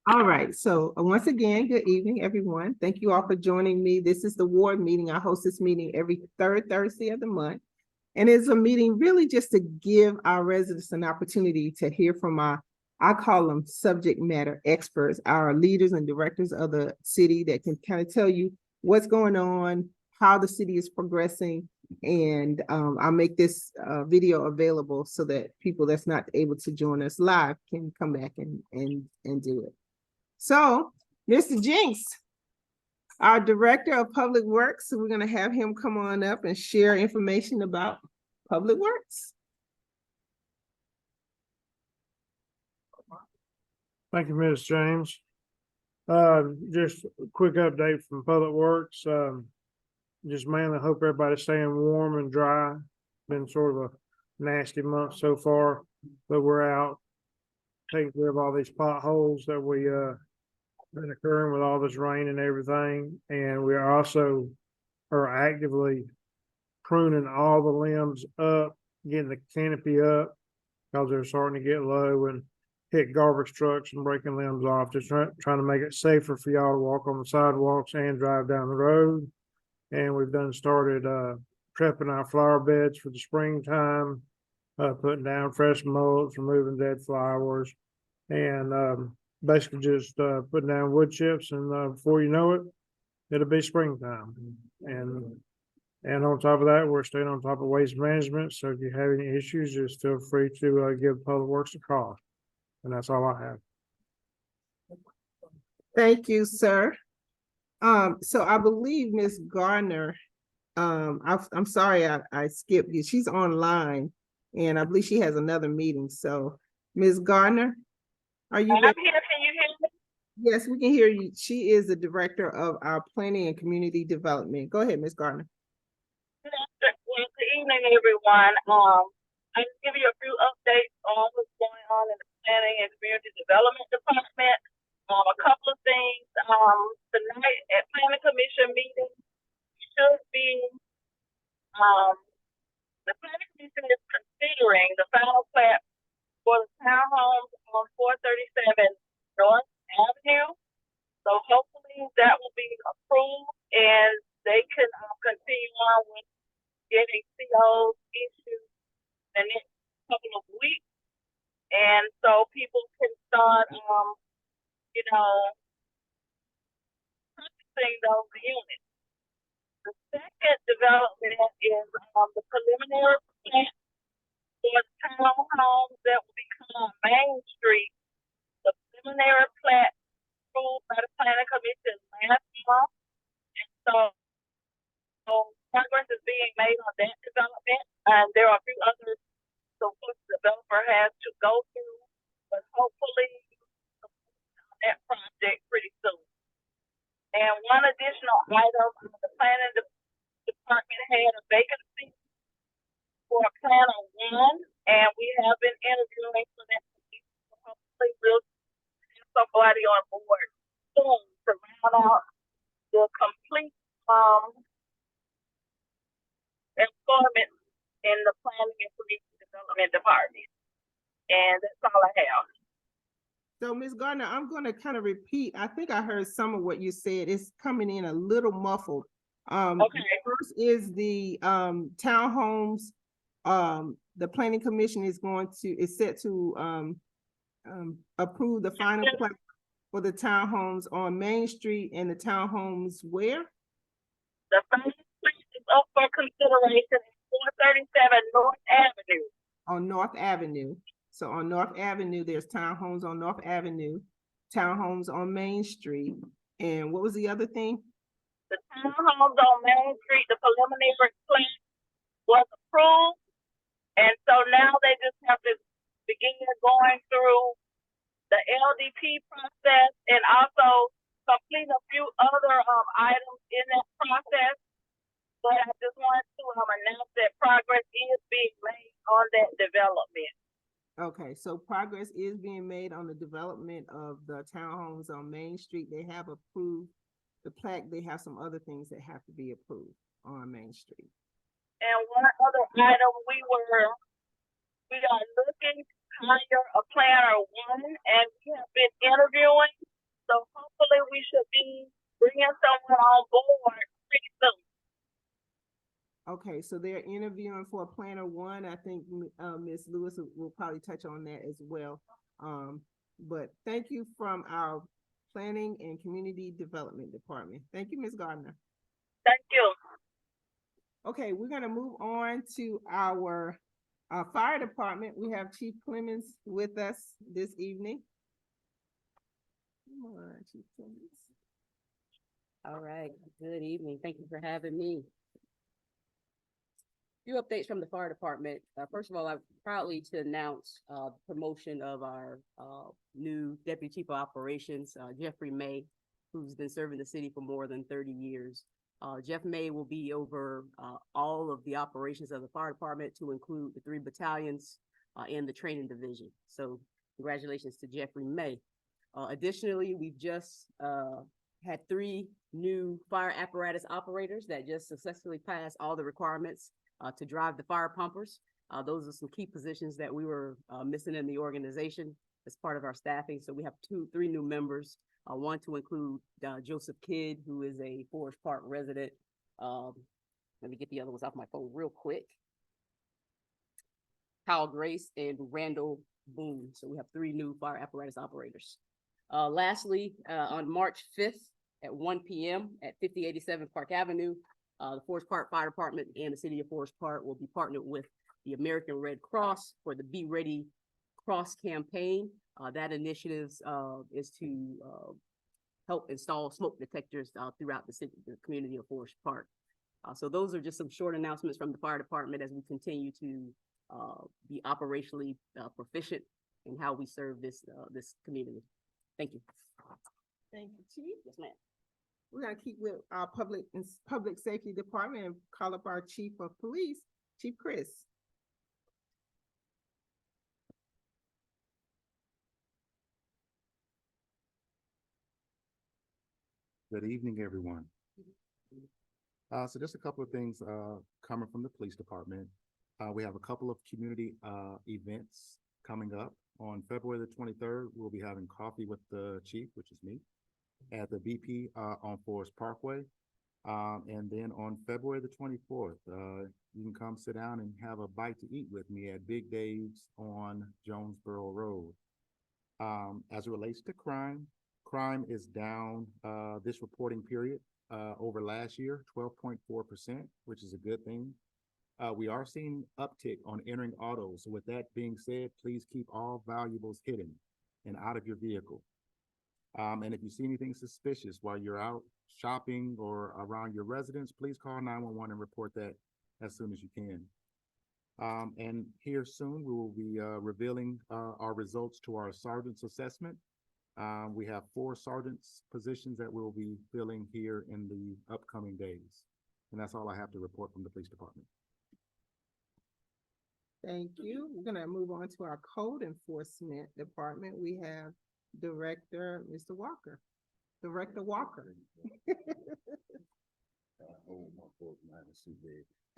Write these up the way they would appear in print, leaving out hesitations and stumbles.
All right, so once again, good evening, everyone. Thank you all for joining me. This is the ward meeting. I host this meeting every third Thursday of the month. And it's a meeting really just to give our residents an opportunity to hear from I call them subject matter experts, our leaders and directors of the city that can kind of tell you what's going on, how the city is progressing. And I'll make this video available so that people that's not able to join us live can come back and do it. So, Mr. Jinks, our Director of Public Works, so we're going to have him come on up and share information about Public Works. Thank you, Ms. James. Just a quick update from Public Works. Just mainly hope everybody's staying warm and dry. Been sort of a nasty month so far, but we're out taking care of all these potholes that we been occurring with all this rain and everything. And we also are actively pruning all the limbs up, getting the canopy up because they're starting to get low and hit garbage trucks and breaking limbs off. Just trying to make it safer for y'all to walk on the sidewalks and drive down the road. And we've started prepping our flower beds for the springtime, putting down fresh mulch, removing dead flowers, and basically just putting down wood chips. And before you know it, it'll be springtime. And on top of that, we're staying on top of waste management. So if you have any issues, just feel free to give Public Works a call. And that's all I have. Thank you, sir. So I believe Ms. Gardner, I'm sorry I skipped you. She's online, and I believe she has another meeting. So, Ms. Gardner, are you there? I'm here. Can you hear me? Yes, we can hear you. She is the director of our planning and community development. Go ahead, Ms. Gardner. Well, good evening, everyone. I can give you a few updates on what's going on in the planning and community development department. A couple of things. Tonight at planning commission meeting should be the planning commission is considering the final plat for the townhomes on 437 North Avenue. So hopefully that will be approved and they can continue on with getting COs issued in the next couple of weeks. And so people can start, purchasing those units. The second development is the preliminary plat for the townhomes that will become on Main Street. The preliminary plat approved by the planning commission last month. And so progress is being made on that development. And there are a few others the developer has to go through, but hopefully on that project pretty soon. And one additional item, the planning department had a vacancy for a planner one, and we have been interviewing for that position. So hopefully we'll have somebody on board soon to round out the complete employment in the planning and community development department. And that's all I have. So, Ms. Gardner, I'm going to kind of repeat. I think I heard some of what you said. It's coming in a little muffled. Okay. First is the townhomes. The planning commission is set to approve the final plan for the townhomes on Main Street and the townhomes where? The final plan is up for consideration at 437 North Avenue. On North Avenue. So on North Avenue, there's townhomes on North Avenue, townhomes on Main Street. And what was the other thing? The townhomes on Main Street, the preliminary plan was approved. And so now they just have to begin going through the LDP process and also complete a few other items in that process. But I just wanted to announce that progress is being made on that development. Okay, so progress is being made on the development of the townhomes on Main Street. They have approved the plaque. They have some other things that have to be approved on Main Street. And one other item, we are looking to hire a planner one, and we have been interviewing. hopefully we should be bringing someone on board pretty soon. Okay, so they're interviewing for planner one. I think Ms. Lewis will probably touch on that as well. But thank you from our Planning and Community Development Department. Thank you, Ms. Gardner. Thank you. Okay, we're gonna move on to our fire department. We have Chief Clemens with us this evening. Come on, Chief Clemens. All right, good evening. Thank you for having me. Few updates from the fire department. First of all, I'm proudly to announce promotion of our new Deputy Chief of Operations, Jeffrey May, who's been serving the city for more than 30 years. Jeff May will be over all of the operations of the fire department, to include the 3 battalions and the training division. So congratulations to Jeffrey May. Additionally, we've just had 3 new fire apparatus operators that just successfully passed all the requirements to drive the fire pumpers. Those are some key positions that we were missing in the organization as part of our staffing. So we have 3 new members. One to include Joseph Kidd, who is a Forest Park resident. Let me get the other ones off my phone real quick. Kyle Grace and Randall Boone. So we have 3 new fire apparatus operators. Lastly, on March 5th at 1 p.m. at 5087 Park Avenue, the Forest Park Fire Department and the City of Forest Park will be partnered with the American Red Cross for the Be Ready Cross campaign. That initiative is to help install smoke detectors throughout the community of Forest Park. So those are just some short announcements from the fire department as we continue to be operationally proficient in how we serve this community. Thank you. Thank you, Chief. Yes, ma'am. We're gonna keep with our public safety department and call up our Chief of Police, Chief Chris. Good evening, everyone. So just a couple of things coming from the police department. We have a couple of community events coming up. On February the 23rd, we'll be having coffee with the chief, which is me, at the BP on Forest Parkway. And then on February the 24th, you can come sit down and have a bite to eat with me at Big Dave's on Jonesboro Road. As it relates to crime is down this reporting period over last year, 12.4%, which is a good thing. We are seeing uptick on entering autos. So with that being said, please keep all valuables hidden and out of your vehicle. And if you see anything suspicious while you're out shopping or around your residence, please call 911 and report that as soon as you can. And here soon, we will be revealing our results to our sergeant's assessment. We have 4 sergeant's positions that we'll be filling here in the upcoming days. And that's all I have to report from the police department. Thank you. We're gonna move on to our code enforcement department. We have Director, Mr. Walker. Director Walker.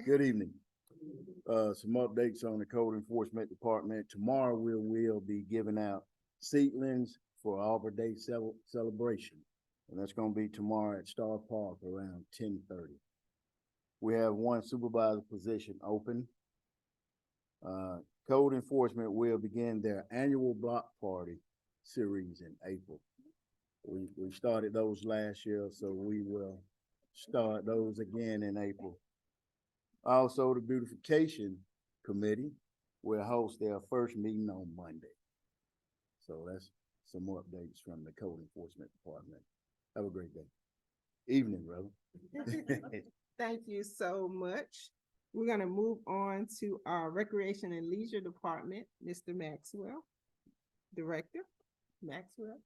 Good evening. Some updates on the code enforcement department. Tomorrow we will be giving out seedlings for Arbor Day celebration. And that's gonna be tomorrow at Star Park around 10:30. We have 1 supervisor position open. Code enforcement will begin their annual block party series in April. We started those last year, so we will start those again in April. Also, the beautification committee will host their first meeting on Monday. So that's some more updates from the code enforcement department. Have a great day. Evening, brother. Thank you so much. We're gonna move on to our Recreation and Leisure Department, Mr. Maxwell. Director Maxwell.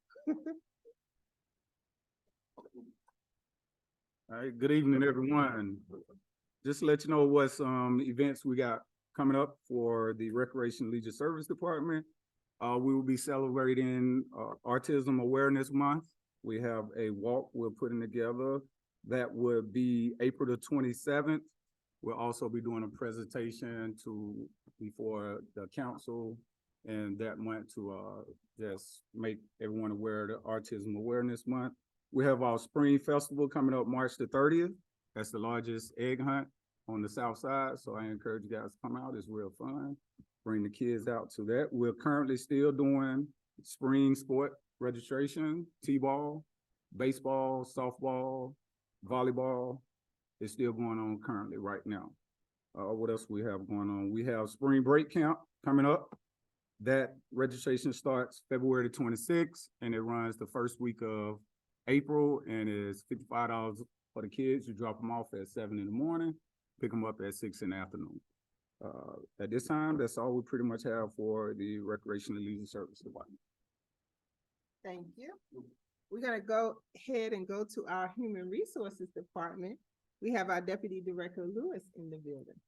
All right, good evening, everyone. Just to let you know what some events we got coming up for the Recreation Leisure Service Department. We will be celebrating Autism Awareness Month. We have a walk we're putting together that would be April the 27th. We'll also be doing a presentation before the council and that month to just make everyone aware of the Autism Awareness Month. We have our spring festival coming up March the 30th. That's the largest egg hunt on the south side. So I encourage you guys to come out. It's real fun. Bring the kids out to that. We're currently still doing spring sport registration, t-ball, baseball, softball, volleyball. It's still going on currently right now. What else we have going on? We have spring break camp coming up. That registration starts February the 26th and it runs the first week of April and is $55 for the kids. You drop them off at 7 in the morning, pick them up at 6 in the afternoon. At this time, that's all we pretty much have for the Recreation and Leisure Service Department. Thank you. We're gonna go ahead and go to our Human Resources Department. We have our Deputy Director Lewis in the building.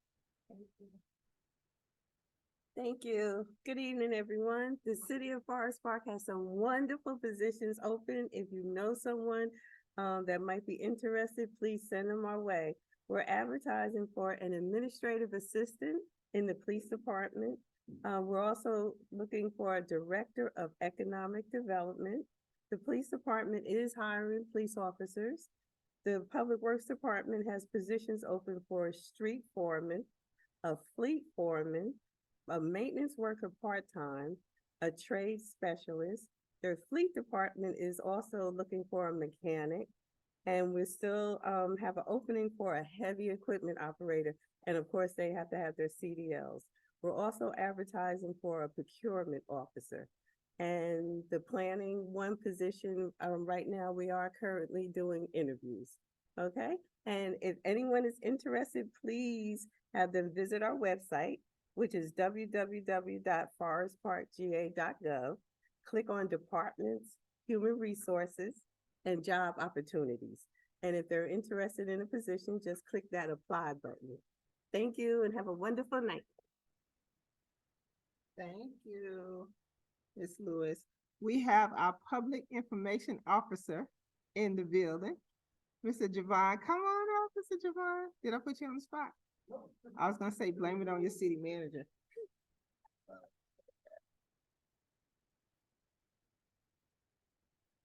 Thank you. Good evening, everyone. The City of Forest Park has some wonderful positions open. If you know someone that might be interested, please send them our way. We're advertising for an administrative assistant in the police department. We're also looking for a director of economic development. The police department is hiring police officers. The Public Works Department has positions open for a street foreman, a fleet foreman, a maintenance worker part-time, a trade specialist. Their fleet department is also looking for a mechanic. And we still have an opening for a heavy equipment operator. And of course, they have to have their CDLs. We're also advertising for a procurement officer. And the planning one position, right now we are currently doing interviews, okay? And if anyone is interested, please have them visit our website, which is www.forestparkga.gov. Click on Departments, Human Resources, and Job Opportunities. And if they're interested in a position, just click that apply button. Thank you and have a wonderful night. Thank you, Ms. Lewis. We have our Public Information Officer in the building, Mr. Javon. Come on up, Mr. Javon. Did I put you on the spot? I was gonna say, blame it on your city manager.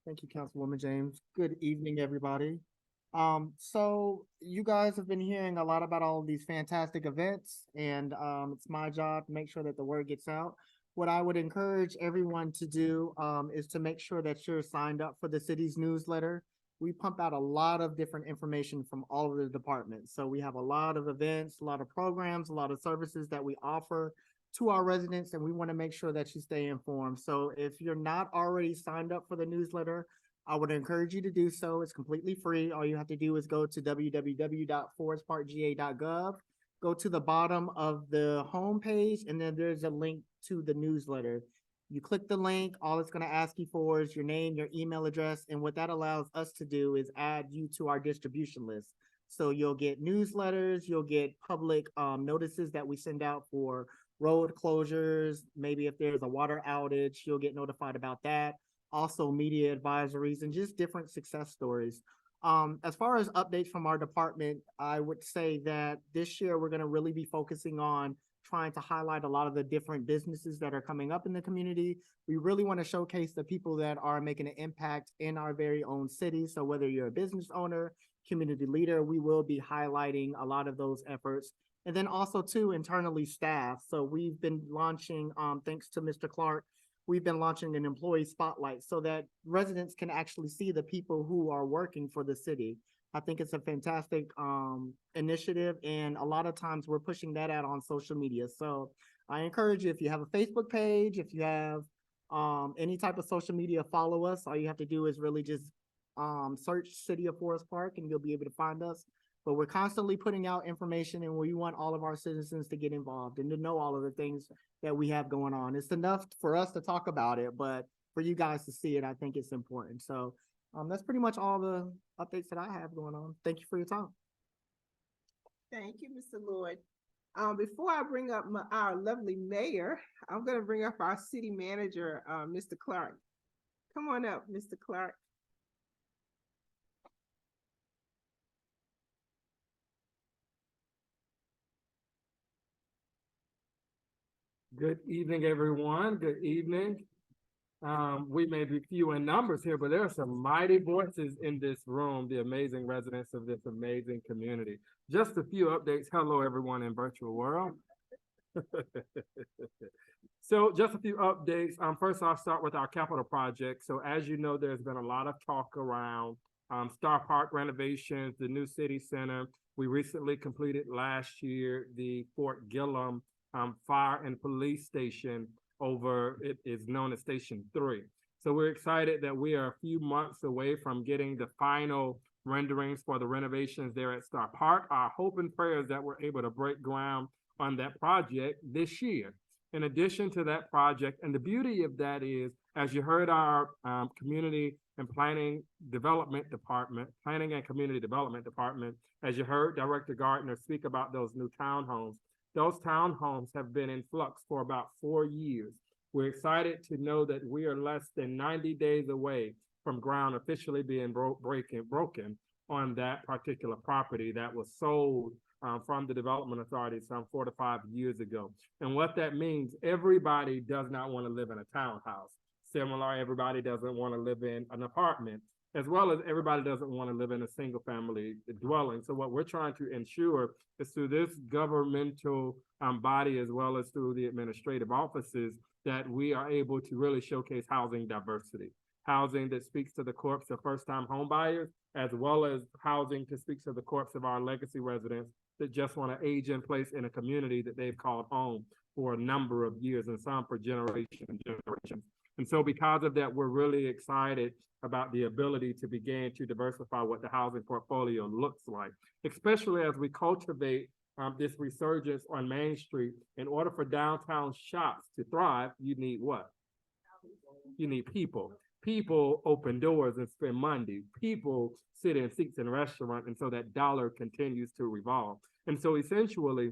Thank you, Councilwoman James. Good evening, everybody. So you guys have been hearing a lot about all of these fantastic events, and it's my job to make sure that the word gets out. What I would encourage everyone to do is to make sure that you're signed up for the city's newsletter. We pump out a lot of different information from all of the departments. So we have a lot of events, a lot of programs, a lot of services that we offer to our residents, and we want to make sure that you stay informed. So if you're not already signed up for the newsletter, I would encourage you to do so. It's completely free. All you have to do is go to www.forestparkga.gov, go to the bottom of the homepage, and then there's a link to the newsletter. You click the link, all it's going to ask you for is your name, your email address, and what that allows us to do is add you to our distribution list. So you'll get newsletters, you'll get public notices that we send out for road closures. Maybe if there's a water outage, you'll get notified about that. Also media advisories and just different success stories. As far as updates from our department, I would say that this year we're going to really be focusing on trying to highlight a lot of the different businesses that are coming up in the community. We really want to showcase the people that are making an impact in our very own city. So whether you're a business owner, community leader, we will be highlighting a lot of those efforts. And then also too, internally staff. So we've been launching, thanks to Mr. Clark, we've been launching an employee spotlight so that residents can actually see the people who are working for the city. I think it's a fantastic initiative, and a lot of times we're pushing that out on social media. So I encourage you, if you have a Facebook page, if you have any type of social media, follow us. All you have to do is really just search City of Forest Park and you'll be able to find us. But we're constantly putting out information, and we want all of our citizens to get involved and to know all of the things that we have going on. It's enough for us to talk about it, but for you guys to see it, I think it's important. So that's pretty much all the updates that I have going on. Thank you for your time. Thank you, Mr. Lloyd. Before I bring up our lovely mayor, I'm going to bring up our city manager, Mr. Clark. Come on up, Mr. Clark. Good evening, everyone. Good evening. We may be few in numbers here, but there are some mighty voices in this room, the amazing residents of this amazing community. Just a few updates. Hello, everyone in virtual world. So just a few updates. First, I'll start with our capital project. So as you know, there's been a lot of talk around Star Park renovations, the new city center. We recently completed last year the Fort Gillum Fire and Police Station it is known as Station 3. So we're excited that we are a few months away from getting the final renderings for the renovations there at Star Park. Our hope and prayer is that we're able to break ground on that project this year. In addition to that project, and the beauty of that is, as you heard our community and planning and community development department, as you heard Director Gardner speak about those new townhomes, those townhomes have been in flux for about 4 years. We're excited to know that we are less than 90 days away from ground officially being broken on that particular property that was sold from the Development Authority some 4 to 5 years ago. And what that means, everybody does not want to live in a townhouse. Similar, everybody doesn't want to live in an apartment, as well as everybody doesn't want to live in a single family dwelling. So what we're trying to ensure is through this governmental body, as well as through the administrative offices, that we are able to really showcase housing diversity. Housing that speaks to the corpse of first-time home buyers, as well as housing that speaks to the corpse of our legacy residents that just want to age in place in a community that they've called home for a number of years, and some for generations and generations. And so because of that, we're really excited about the ability to begin to diversify what the housing portfolio looks like, especially as we cultivate this resurgence on Main Street. In order for downtown shops to thrive, you need what? You need people. People open doors and spend money. People sit in seats in a restaurant, and so that dollar continues to revolve. And so essentially,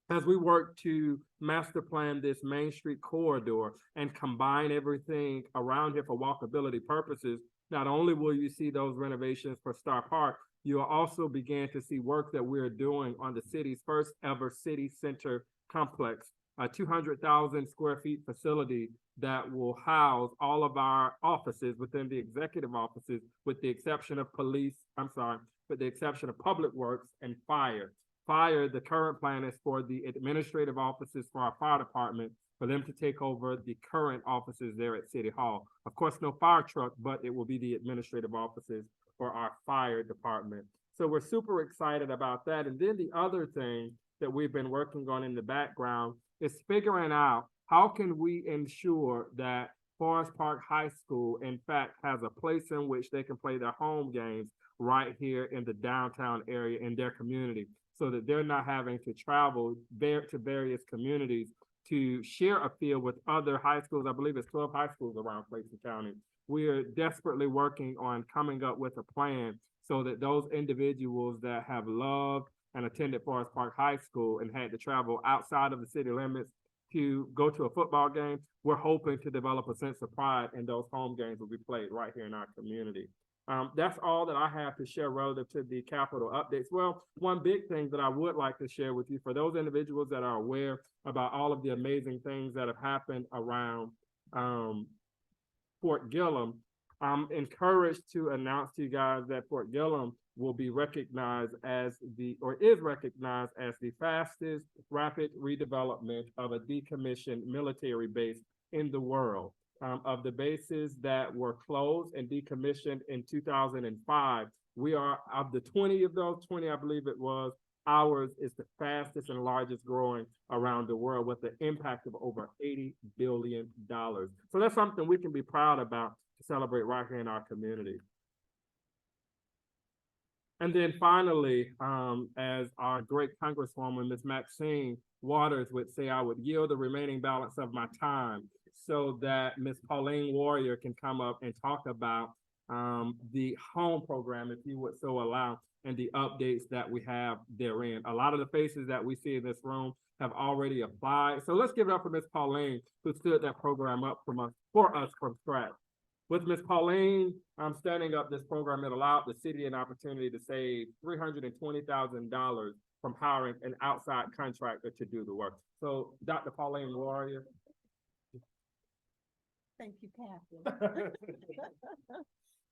as we work to master plan this Main Street corridor and combine everything around here for walkability purposes, not only will you see those renovations for Star Park, you'll also begin to see work that we're doing on the city's first ever city center complex, a 200,000 square feet facility that will house all of our offices within the executive offices, with the exception of with the exception of public works and fire. Fire, the current plan is for the administrative offices for our fire department, for them to take over the current offices there at City Hall. Of course, no fire truck, but it will be the administrative offices for our fire department. So we're super excited about that. And then the other thing that we've been working on in the background is figuring out how can we ensure that Forest Park High School, in fact, has a place in which they can play their home games right here in the downtown area in their community, so that they're not having to travel there to various communities to share a field with other high schools. I believe it's 12 high schools around Clayton County. We are desperately working on coming up with a plan so that those individuals that have loved and attended Forest Park High School and had to travel outside of the city limits to go to a football game, we're hoping to develop a sense of pride in those home games will be played right here in our community. That's all that I have to share relative to the capital updates. Well, one big thing that I would like to share with you, for those individuals that are aware about all of the amazing things that have happened around Fort Gillum, I'm encouraged to announce to you guys that Fort Gillum will be recognized is recognized as the fastest rapid redevelopment of a decommissioned military base in the world. Of the bases that were closed and decommissioned in 2005, we are, of the 20 of those, 20 I believe it was, ours is the fastest and largest growing around the world, with the impact of over $80 billion. So that's something we can be proud about to celebrate right here in our community. And then finally, as our great Congresswoman, Ms. Maxine Waters would say, I would yield the remaining balance of my time so that Ms. Pauline Warrior can come up and talk about the home program, if you would so allow, and the updates that we have therein. A lot of the faces that we see in this room have already applied. So let's give it up for Ms. Pauline, who stood that program up for us from scratch. With Ms. Pauline standing up this program, it allowed the city an opportunity to save $320,000 from hiring an outside contractor to do the work. So Dr. Pauline Warrior. Thank you, Catherine.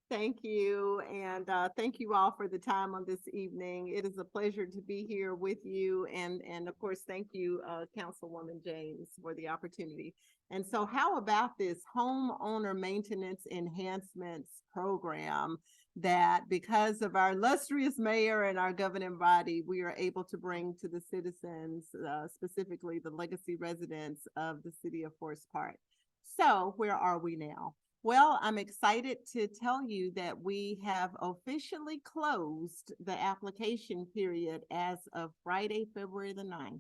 Thank you, and thank you all for the time on this evening. It is a pleasure to be here with you, and of course, thank you, Councilwoman James, for the opportunity. And so how about this homeowner maintenance enhancements program that, because of our illustrious mayor and our governing body, we are able to bring to the citizens, specifically the legacy residents of the city of Forest Park. So where are we now? Well, I'm excited to tell you that we have officially closed the application period as of Friday, February the 9th.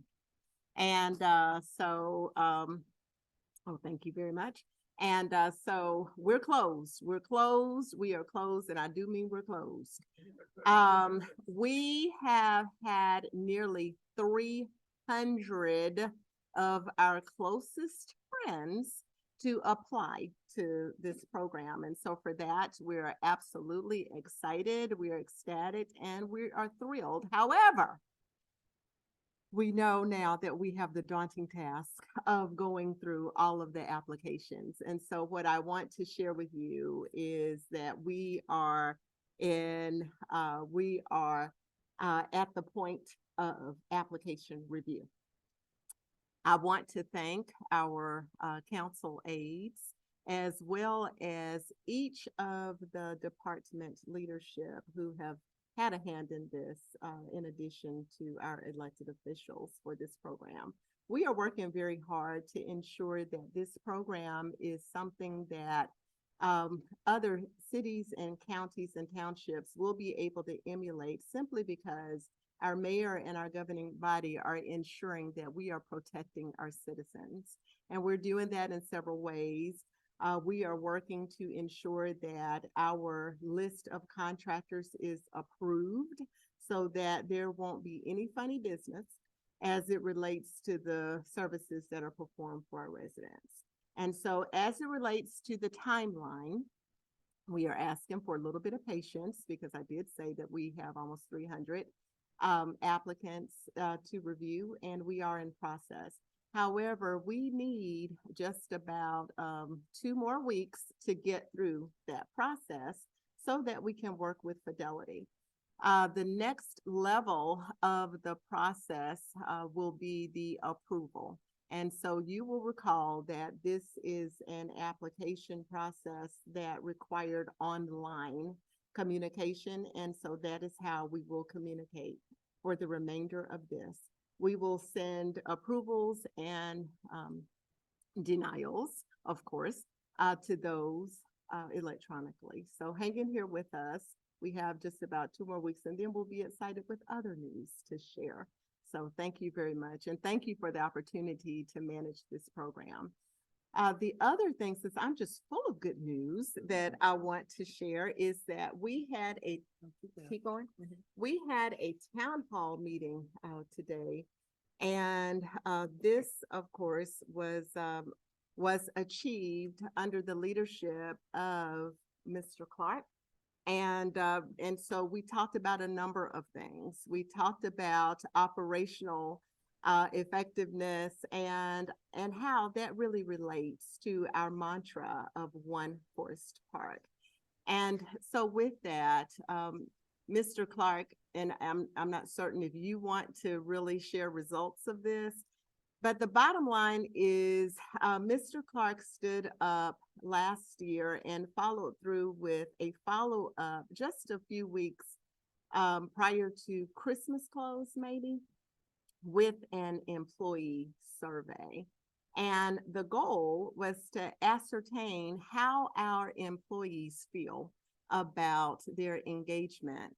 And oh, thank you very much. And so we're closed. We're closed. We are closed, and I do mean we're closed. We have had nearly 300 of our closest friends to apply to this program. And so for that, we're absolutely excited, we are ecstatic, and we are thrilled. However, we know now that we have the daunting task of going through all of the applications. And so what I want to share with you is that we are at the point of application review. I want to thank our council aides, as well as each of the department leadership who have had a hand in this, in addition to our elected officials for this program. We are working very hard to ensure that this program is something that other cities and counties and townships will be able to emulate, simply because our mayor and our governing body are ensuring that we are protecting our citizens. And we're doing that in several ways. We are working to ensure that our list of contractors is approved so that there won't be any funny business as it relates to the services that are performed for our residents. And so as it relates to the timeline, we are asking for a little bit of patience, because I did say that we have almost 300 applicants to review, and we are in process. However, we need just about 2 more weeks to get through that process so that we can work with fidelity. The next level of the process will be the approval. And so you will recall that this is an application process that required online communication. And so that is how we will communicate for the remainder of this. We will send approvals and denials, of course, to those electronically. So hang in here with us. We have just about 2 more weeks, and then we'll be excited with other news to share. So thank you very much. And thank you for the opportunity to manage this program. The other thing, since I'm just full of good news that I want to share, is that we had a, keep going, we had a town hall meeting today. And this, of course, was achieved under the leadership of Mr. Clark. And so we talked about a number of things. We talked about operational effectiveness and how that really relates to our mantra of One Forest Park. And so with that, Mr. Clark, and I'm not certain if you want to really share results of this, but the bottom line is Mr. Clark stood up last year and followed through with a follow-up just a few weeks prior to Christmas close, maybe, with an employee survey. And the goal was to ascertain how our employees feel about their engagement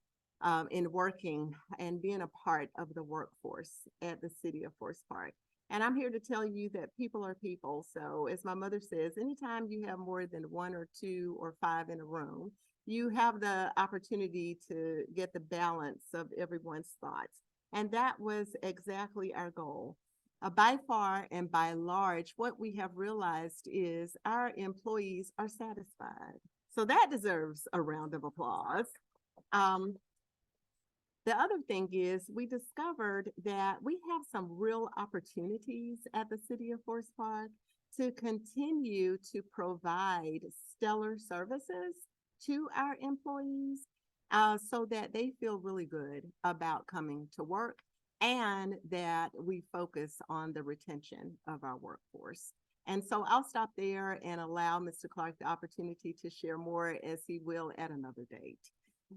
in working and being a part of the workforce at the city of Forest Park. And I'm here to tell you that people are people. So as my mother says, anytime you have more than 1 or 2 or 5 in a room, you have the opportunity to get the balance of everyone's thoughts. And that was exactly our goal. By far and by large, what we have realized is our employees are satisfied. So that deserves a round of applause. The other thing is we discovered that we have some real opportunities at the city of Forest Park to continue to provide stellar services to our employees so that they feel really good about coming to work and that we focus on the retention of our workforce. And so I'll stop there and allow Mr. Clark the opportunity to share more as he will at another date.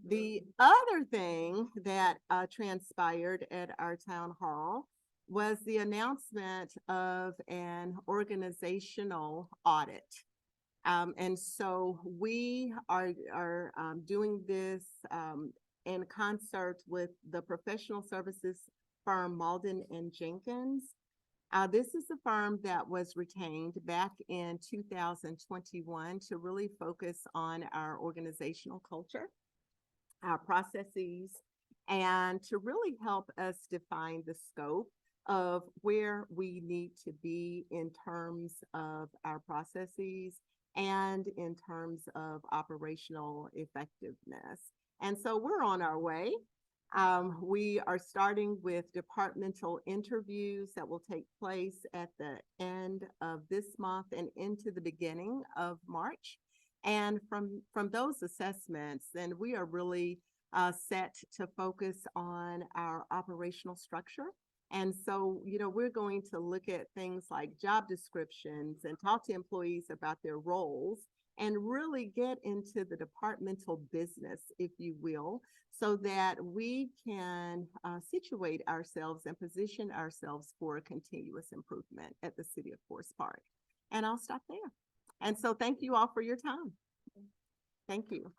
The other thing that transpired at our town hall was the announcement of an organizational audit. And so we are doing this in concert with the professional services firm Malden and Jenkins. This is a firm that was retained back in 2021 to really focus on our organizational culture, our processes, and to really help us define the scope of where we need to be in terms of our processes and in terms of operational effectiveness. And so we're on our way. We are starting with departmental interviews that will take place at the end of this month and into the beginning of March. And from those assessments, then we are really set to focus on our operational structure. And so, we're going to look at things like job descriptions and talk to employees about their roles and really get into the departmental business, if you will, so that we can situate ourselves and position ourselves for a continuous improvement at the City of Forest Park. And I'll stop there. And so thank you all for your time. Thank you.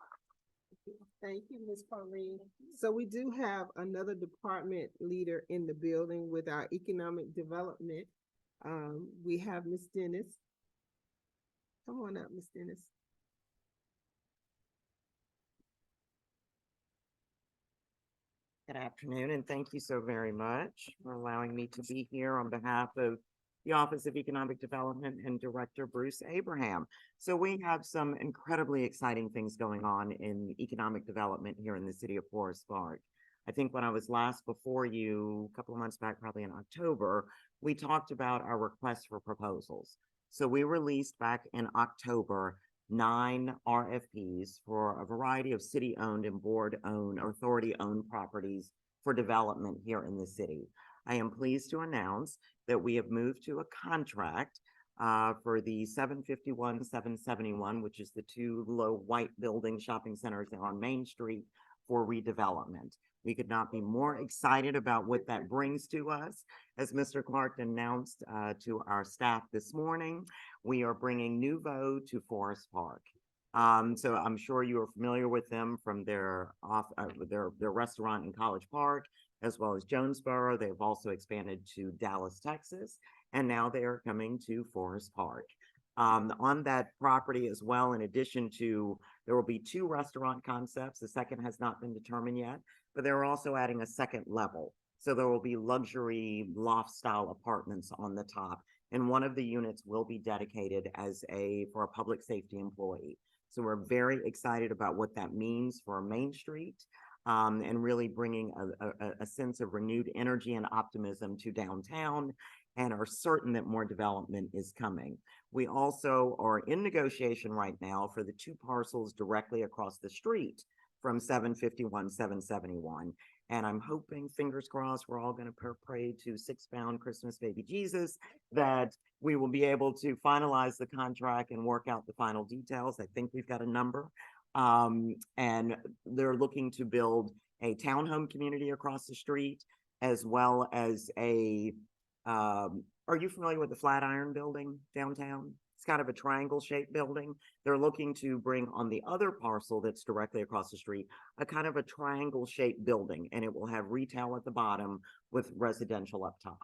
Thank you, Ms. Pauline. So we do have another department leader in the building with our economic development. We have Ms. Dennis. Come on up, Ms. Dennis. Good afternoon, and thank you so very much for allowing me to be here on behalf of the Office of Economic Development and Director Bruce Abraham. So we have some incredibly exciting things going on in economic development here in the City of Forest Park. I think when I was last before you, a couple of months back, probably in October, we talked about our request for proposals. So we released back in October 9 RFPs for a variety of city-owned and board-owned or authority-owned properties for development here in the city. I am pleased to announce that we have moved to a contract for the 751, 771, which is the two low white building shopping centers there on Main Street for redevelopment. We could not be more excited about what that brings to us. As Mr. Clark announced to our staff this morning, we are bringing Nouveau to Forest Park. So I'm sure you are familiar with them from their restaurant in College Park, as well as Jonesboro. They've also expanded to Dallas, Texas, and now they are coming to Forest Park. On that property as well, in addition to, there will be 2 restaurant concepts. The second has not been determined yet, but they're also adding a second level. So there will be luxury loft style apartments on the top. And one of the units will be dedicated for a public safety employee. So we're very excited about what that means for Main Street and really bringing a sense of renewed energy and optimism to downtown, and are certain that more development is coming. We also are in negotiation right now for the 2 parcels directly across the street from 751, 771. And I'm hoping, fingers crossed, we're all going to pray to 6-pound Christmas baby Jesus, that we will be able to finalize the contract and work out the final details. I think we've got a number. And they're looking to build a townhome community across the street, as well as are you familiar with the Flatiron building downtown? It's kind of a triangle shaped building. They're looking to bring on the other parcel that's directly across the street, a kind of a triangle shaped building, and it will have retail at the bottom with residential up top.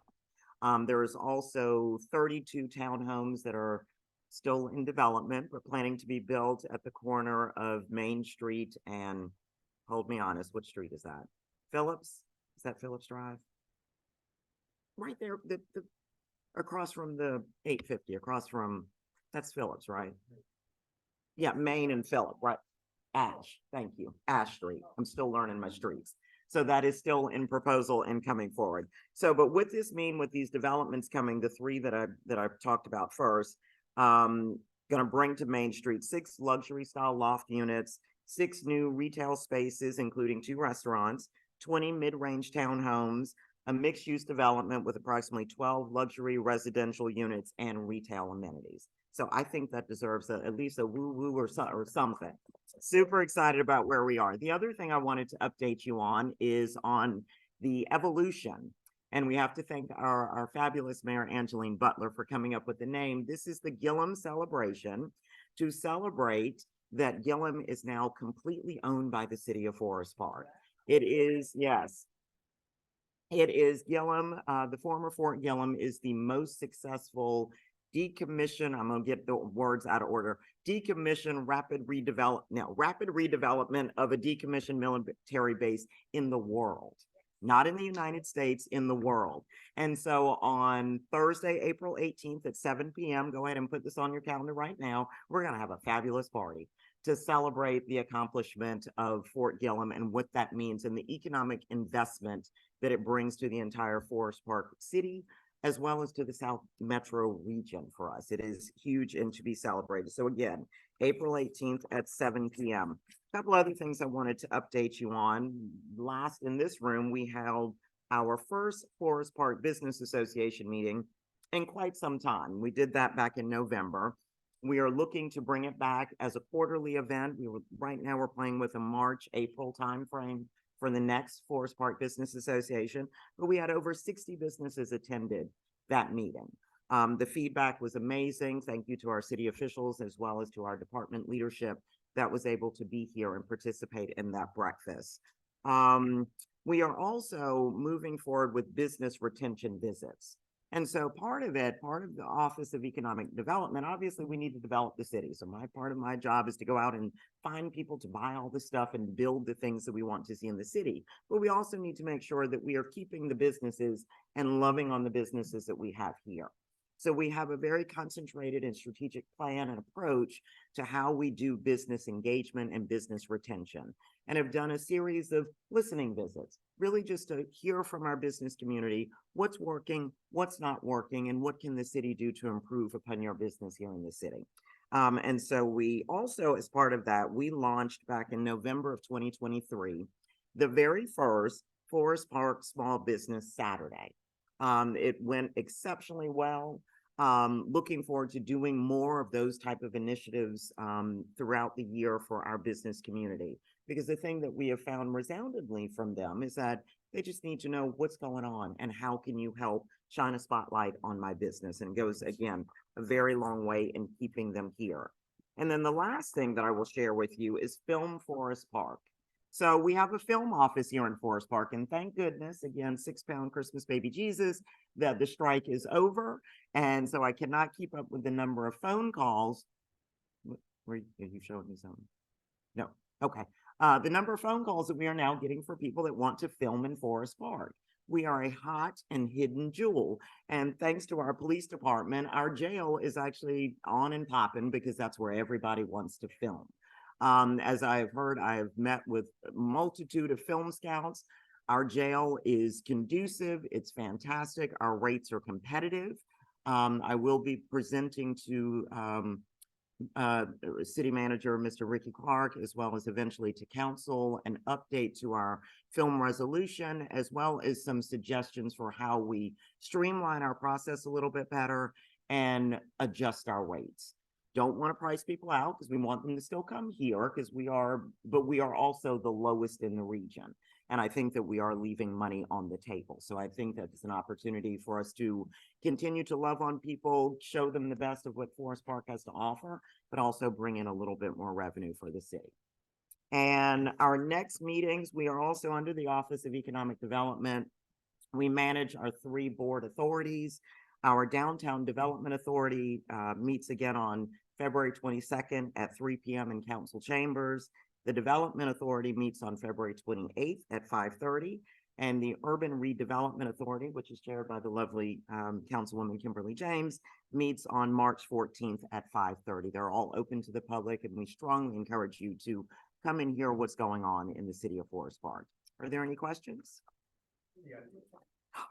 There is also 32 townhomes that are still in development, but planning to be built at the corner of Main Street and, hold me honest, what street is that? Phillips? Is that Phillips Drive? Right there, across from the 850, that's Phillips, right? Yeah, Main and Phillip, right? Ash, thank you. Ash Street. I'm still learning my streets. So that is still in proposal and coming forward. So, but what this mean with these developments coming, the 3 that I've talked about first, Gonna bring to Main Street 6 luxury style loft units, 6 new retail spaces, including 2 restaurants, 20 mid-range townhomes, a mixed-use development with approximately 12 luxury residential units and retail amenities. So I think that deserves at least a woo-woo or something. Super excited about where we are. The other thing I wanted to update you on is on the evolution. And we have to thank our fabulous Mayor Angeline Butler for coming up with the name. This is the Gillum Celebration to celebrate that Gillum is now completely owned by the city of Forest Park. It is, yes. It is Gillum, the former Fort Gillum is the most successful decommission, I'm gonna get the words out of order, rapid redevelopment of a decommissioned military base in the world. Not in the United States, in the world. And so on Thursday, April 18th at 7 p.m., go ahead and put this on your calendar right now. We're going to have a fabulous party to celebrate the accomplishment of Fort Gillum and what that means and the economic investment that it brings to the entire Forest Park city, as well as to the South Metro region for us. It is huge and to be celebrated. So again, April 18th at 7 p.m. A couple other things I wanted to update you on. Last in this room, we held our first Forest Park Business Association meeting in quite some time. We did that back in November. We are looking to bring it back as a quarterly event. Right now we're playing with a March, April timeframe for the next Forest Park Business Association, but we had over 60 businesses attended that meeting. The feedback was amazing. Thank you to our city officials as well as to our department leadership that was able to be here and participate in that breakfast. We are also moving forward with business retention visits. And so part of the Office of Economic Development, obviously we need to develop the city. So part of my job is to go out and find people to buy all the stuff and build the things that we want to see in the city. But we also need to make sure that we are keeping the businesses and loving on the businesses that we have here. So we have a very concentrated and strategic plan and approach to how we do business engagement and business retention, and have done a series of listening visits, really just to hear from our business community, what's working, what's not working, and what can the city do to improve upon your business here in the city. And so we also, as part of that, we launched back in November of 2023, the very first Forest Park Small Business Saturday. It went exceptionally well. Looking forward to doing more of those type of initiatives throughout the year for our business community. Because the thing that we have found resoundingly from them is that they just need to know what's going on and how can you help shine a spotlight on my business. And it goes, again, a very long way in keeping them here. And then the last thing that I will share with you is Film Forest Park. So we have a film office here in Forest Park, and thank goodness, again, 6-pound Christmas baby Jesus, that the strike is over. And so I cannot keep up with the number of phone calls. Are you showing me something? No. Okay. The number of phone calls that we are now getting for people that want to film in Forest Park. We are a hot and hidden jewel. And thanks to our police department, our jail is actually on and popping because that's where everybody wants to film. As I've heard, I have met with a multitude of film scouts. Our jail is conducive. It's fantastic. Our rates are competitive. I will be presenting to City Manager, Mr. Ricky Clark, as well as eventually to council, an update to our film resolution, as well as some suggestions for how we streamline our process a little bit better and adjust our rates. Don't want to price people out because we want them to still come here but we are also the lowest in the region. And I think that we are leaving money on the table. So I think that it's an opportunity for us to continue to love on people, show them the best of what Forest Park has to offer, but also bring in a little bit more revenue for the city. And our next meetings, we are also under the Office of Economic Development. We manage our 3 board authorities. Our Downtown Development Authority meets again on February 22nd at 3 p.m. in council chambers. The Development Authority meets on February 28th at 5:30. And the Urban Redevelopment Authority, which is chaired by the lovely Councilwoman Kimberly James, meets on March 14th at 5:30. They're all open to the public, and we strongly encourage you to come and hear what's going on in the city of Forest Park. Are there any questions?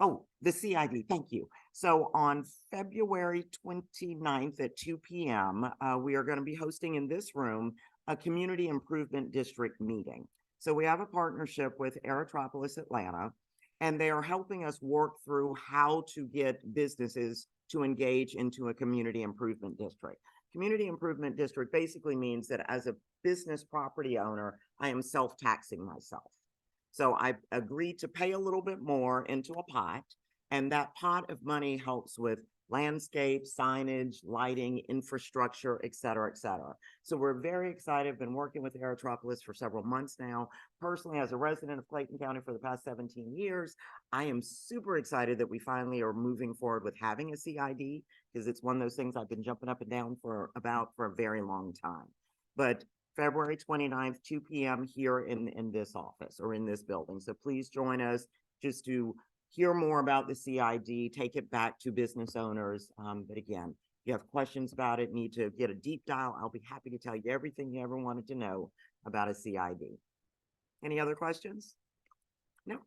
Oh, the CID, thank you. So on February 29th at 2 p.m., we are going to be hosting in this room a Community Improvement District meeting. So we have a partnership with Aerotropolis Atlanta, and they are helping us work through how to get businesses to engage into a community improvement district. Community improvement district basically means that as a business property owner, I am self-taxing myself. So I agreed to pay a little bit more into a pot, and that pot of money helps with landscape, signage, lighting, infrastructure, et cetera, et cetera. So we're very excited, been working with Aerotropolis for several months now. Personally, as a resident of Clayton County for the past 17 years, I am super excited that we finally are moving forward with having a CID, because it's one of those things I've been jumping up and down for a very long time. But February 29th, 2 p.m. here in this office or in this building. So please join us just to hear more about the CID, take it back to business owners. But again, if you have questions about it, need to get a deep dive, I'll be happy to tell you everything you ever wanted to know about a CID. Any other questions? No.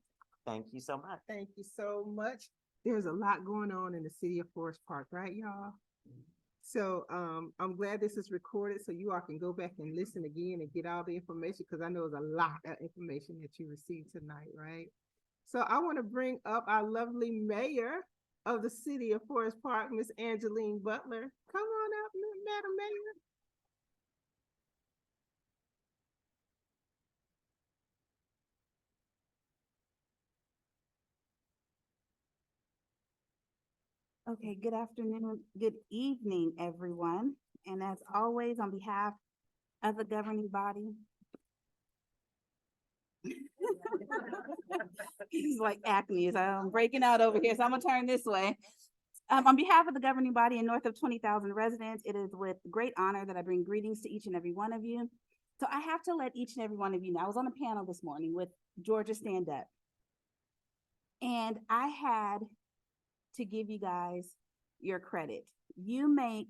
Thank you so much. Thank you so much. There's a lot going on in the city of Forest Park, right, y'all? So I'm glad this is recorded so you all can go back and listen again and get all the information, because I know there's a lot of information that you received tonight, right? So I want to bring up our lovely mayor of the city of Forest Park, Miss Angeline Butler. Come on up, Madam Mayor. Okay, good afternoon, good evening, everyone. And as always, on behalf of the governing body. He's like acne, so I'm breaking out over here, so I'm gonna turn this way. On behalf of the governing body and north of 20,000 residents, it is with great honor that I bring greetings to each and every one of you. So I have to let each and every one of you know, I was on a panel this morning with Georgia Stand Up. And I had to give you guys your credit. You make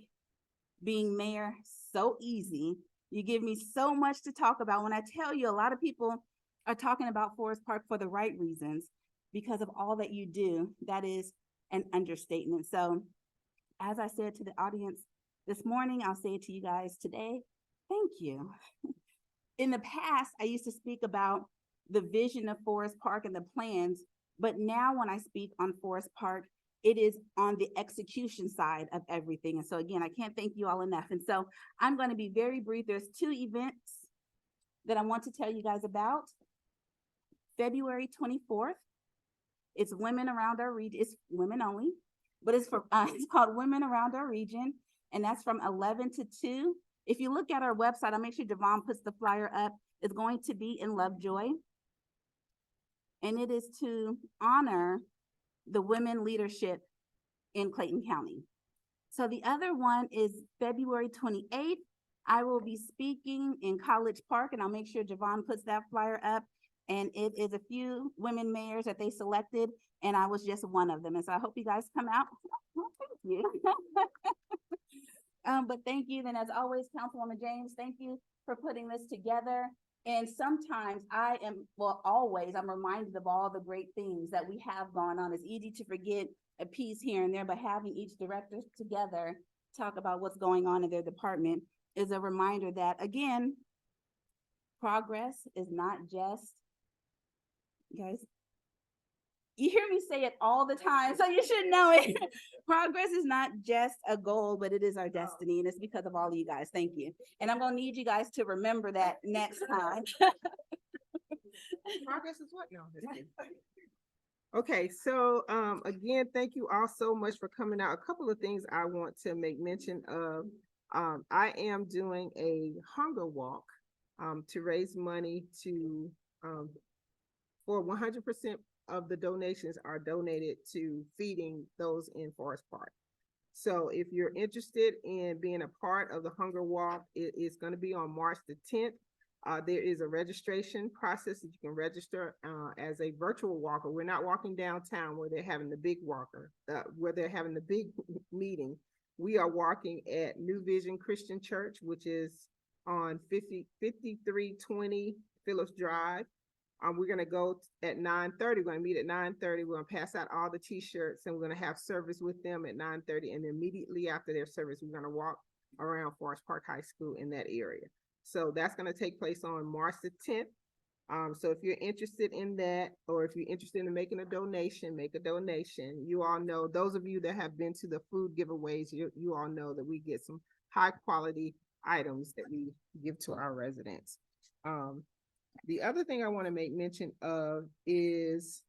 being mayor so easy. You give me so much to talk about. When I tell you, a lot of people are talking about Forest Park for the right reasons because of all that you do. That is an understatement. So as I said to the audience this morning, I'll say it to you guys today. Thank you. In the past, I used to speak about the vision of Forest Park and the plans, but now when I speak on Forest Park, it is on the execution side of everything. And so again, I can't thank you all enough. And so I'm going to be very brief. There's 2 events that I want to tell you guys about. February 24th, it's Women Around Our Region. It's women only, but it's called Women Around Our Region. And that's from 11 to 2. If you look at our website, I'll make sure Devon puts the flyer up. It's going to be in Lovejoy. And it is to honor the women leadership in Clayton County. So the other one is February 28th. I will be speaking in College Park, and I'll make sure Javon puts that flyer up. And it is a few women mayors that they selected, and I was just one of them. And so I hope you guys come out. Thank you. But thank you. Then as always, Councilwoman James, thank you for putting this together. And sometimes always, I'm reminded of all the great things that we have going on. It's easy to forget a piece here and there, but having each director together talk about what's going on in their department is a reminder that, again, progress is not just, guys, you hear me say it all the time, so you should know it. Progress is not just a goal, but it is our destiny, and it's because of all of you guys. Thank you. And I'm gonna need you guys to remember that next time. Progress is what? No. Okay, so again, thank you all so much for coming out. A couple of things I want to make mention of. I am doing a hunger walk to raise money to for 100% of the donations are donated to feeding those in Forest Park. So if you're interested in being a part of the hunger walk, it is going to be on March the 10th. There is a registration process that you can register as a virtual walker. We're not walking downtown where they're having the big where they're having the big meeting. We are walking at New Vision Christian Church, which is on 5320 Phillips Drive. We're gonna go at 9:30. We're gonna meet at 9:30. We're gonna pass out all the t-shirts and we're gonna have service with them at 9:30. And immediately after their service, we're gonna walk around Forest Park High School in that area. So that's gonna take place on March the 10th. So if you're interested in that, or if you're interested in making a donation, make a donation. You all know, those of you that have been to the food giveaways, you all know that we get some high quality items that we give to our residents. The other thing I want to make mention of is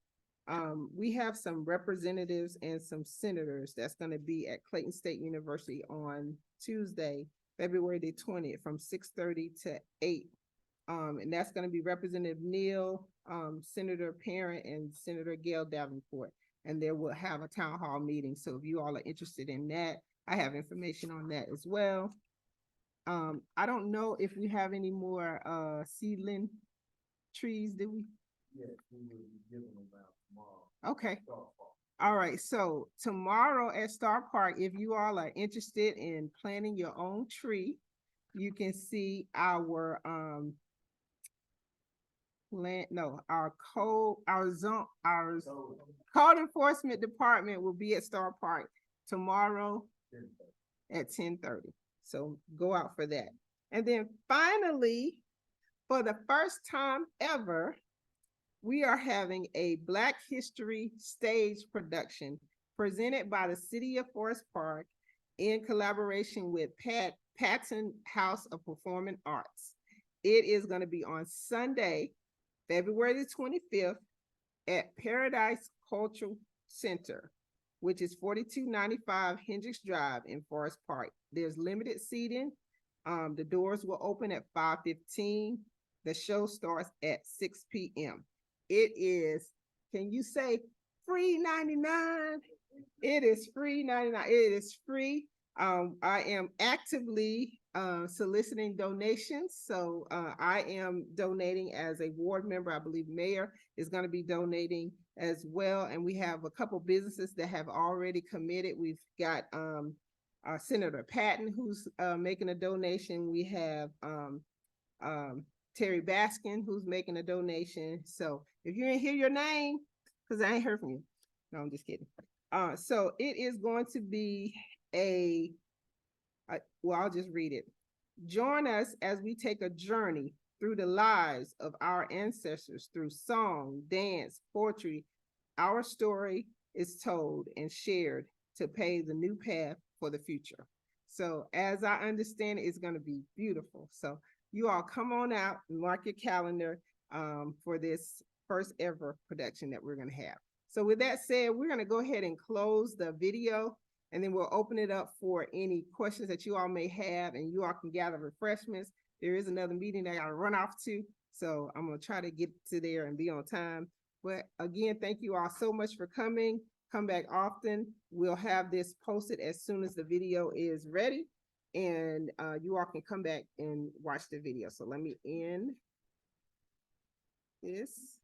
we have some representatives and some senators that's going to be at Clayton State University on Tuesday, February the 20th from 6:30 to 8. And that's going to be Representative Neal, Senator Parent, and Senator Gail Davenport. And they will have a town hall meeting. So if you all are interested in that, I have information on that as well. I don't know if we have any more seedling trees, do we? Yes, we will be giving them out tomorrow. Okay. All right. So tomorrow at Star Park, if you all are interested in planting your own tree, you can see our our code enforcement department will be at Star Park tomorrow at 10:30. So go out for that. And then finally, for the first time ever, we are having a Black History stage production presented by the City of Forest Park in collaboration with Patton House of Performing Arts. It is going to be on Sunday, February the 25th at Paradise Cultural Center, which is 4295 Hendricks Drive in Forest Park. There's limited seating. The doors will open at 5:15. The show starts at 6 p.m. It is, can you say free 99? It is free 99. It is free. I am actively soliciting donations. So I am donating as a ward member. I believe Mayor is going to be donating as well. And we have a couple businesses that have already committed. We've got Senator Patton, who's making a donation. We have Terry Baskin, who's making a donation. So if you didn't hear your name, because I ain't heard from you. No, I'm just kidding. So it is going to be well, I'll just read it. Join us as we take a journey through the lives of our ancestors through song, dance, poetry. Our story is told and shared to pave the new path for the future. So as I understand it, it's going to be beautiful. So you all come on out and mark your calendar for this first ever production that we're going to have. So with that said, we're going to go ahead and close the video, and then we'll open it up for any questions that you all may have, and you all can gather refreshments. There is another meeting that I got to run off to, so I'm going to try to get to there and be on time. But again, thank you all so much for coming. Come back often. We'll have this posted as soon as the video is ready, and you all can come back and watch the video. So let me end this.